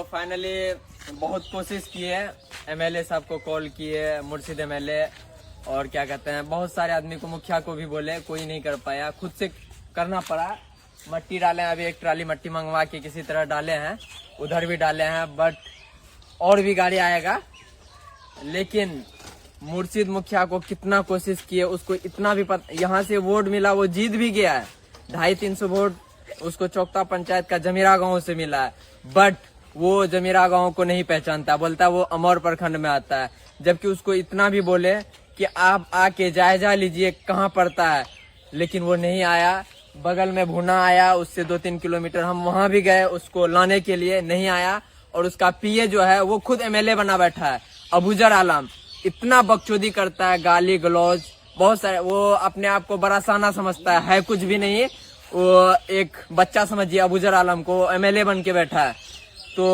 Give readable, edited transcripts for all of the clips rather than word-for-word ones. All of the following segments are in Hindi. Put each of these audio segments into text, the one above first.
फाइनली बहुत कोशिश किए, एमएलए साहब को कॉल किए, मुर्शिद एमएलए और क्या कहते हैं बहुत सारे आदमी को, मुखिया को भी बोले, कोई नहीं कर पाया, खुद से करना पड़ा। मट्टी डाले, अभी एक ट्राली मट्टी मंगवा के किसी तरह डाले हैं, उधर भी डाले हैं, बट और भी गाड़ी आएगा। लेकिन मुर्शिद मुखिया को कितना कोशिश किए, उसको इतना भी पता, यहाँ से वोट मिला, वो जीत भी गया है। 250-300 वोट उसको चौकता पंचायत का जमीरा गांव से मिला है, बट वो जमीरा गांव को नहीं पहचानता, बोलता वो अमौर प्रखंड में आता है। जबकि उसको इतना भी बोले कि आप आके जायजा लीजिए कहाँ पड़ता है, लेकिन वो नहीं आया। बगल में भुना आया, उससे 2-3 किलोमीटर हम वहां भी गए उसको लाने के लिए, नहीं आया। और उसका पीए जो है वो खुद एमएलए बना बैठा है, अबूजर आलम। इतना बकचोदी करता है, गाली गलौज बहुत सारे, वो अपने आप को बड़ा साना समझता है कुछ भी नहीं। वो एक बच्चा समझिए अबूजर आलम को, एमएलए बन के बैठा है। तो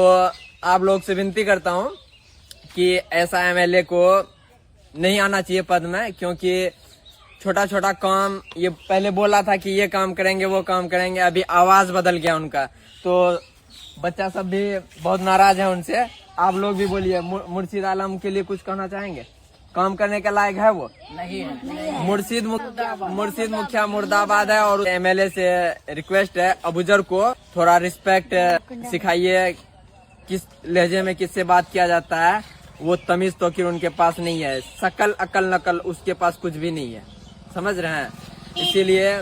आप लोग से विनती करता हूँ कि ऐसा एमएलए को नहीं आना चाहिए पद में, क्योंकि छोटा छोटा काम, ये पहले बोला था कि ये काम करेंगे वो काम करेंगे, अभी आवाज बदल गया उनका। तो बच्चा सब भी बहुत नाराज है उनसे। आप लोग भी बोलिए, मुर्शिद आलम के लिए कुछ कहना चाहेंगे? काम करने के लायक है वो? नहीं है। मुर्शिद मुखिया मुर्दाबाद है। और एमएलए से रिक्वेस्ट है, अबूजर को थोड़ा रिस्पेक्ट सिखाइए, किस लहजे में किससे बात किया जाता है। वो तमीज तोकीर उनके पास नहीं है, शकल अकल नकल उसके पास कुछ भी नहीं है, समझ रहे हैं। इसीलिए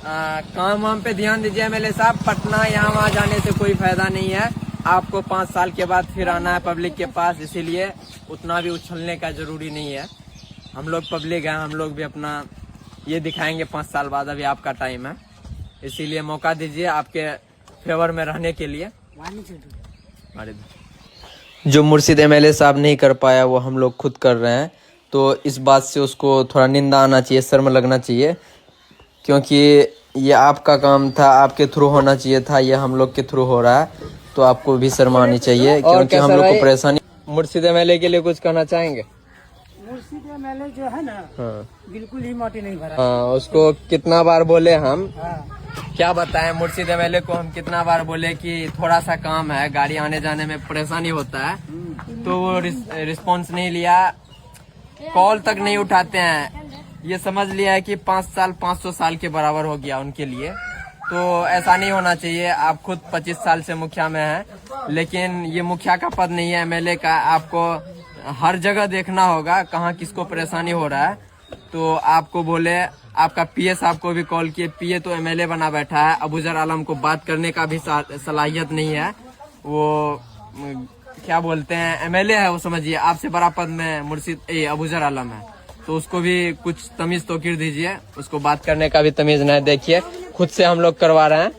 काम वाम पे ध्यान दीजिए एमएलए साहब। पटना यहाँ वहाँ जाने से कोई फायदा नहीं है, आपको 5 साल के बाद फिर आना है पब्लिक के पास, इसीलिए उतना भी उछलने का जरूरी नहीं है। हम लोग पब्लिक हैं, हम लोग भी अपना ये दिखाएंगे 5 साल बाद, अभी आपका टाइम है, इसीलिए मौका दीजिए आपके फेवर में रहने के लिए। जो मुर्शिद एमएलए साहब नहीं कर पाया वो हम लोग खुद कर रहे हैं, तो इस बात से उसको थोड़ा निंदा आना चाहिए, शर्म लगना चाहिए, क्योंकि ये आपका काम था, आपके थ्रू होना चाहिए था, ये हम लोग के थ्रू हो रहा है, तो आपको भी शर्म आनी चाहिए, क्योंकि हम लोग को परेशानी। मुर्शिद एमएलए के लिए कुछ कहना चाहेंगे? मुर्शिद एमएलए जो है ना, बिल्कुल ही माटी नहीं भरा। हाँ, उसको कितना बार बोले हम, हाँ। क्या बताएं, मुर्शिद एमएलए को हम कितना बार बोले कि थोड़ा सा काम है, गाड़ी आने जाने में परेशानी होता है, तो वो रिस्पॉन्स नहीं लिया, कॉल तक नहीं उठाते हैं। ये समझ लिया है कि 5 साल 500 साल के बराबर हो गया उनके लिए, तो ऐसा नहीं होना चाहिए। आप खुद 25 साल से मुखिया में हैं, लेकिन ये मुखिया का पद नहीं है, एमएलए का। आपको हर जगह देखना होगा कहाँ किसको परेशानी हो रहा है। तो आपको बोले, आपका पीए साहब को भी कॉल किए, पीए तो एमएलए बना बैठा है, अबूजर आलम को बात करने का भी सलाहियत नहीं है। वो क्या बोलते हैं, एमएलए है वो, समझिए आपसे बड़ा पद में मुर्शिद अबूजर आलम है, तो उसको भी कुछ तमीज तोकीर दीजिए, उसको बात करने का भी तमीज नहीं। देखिए खुद से हम लोग करवा रहे हैं।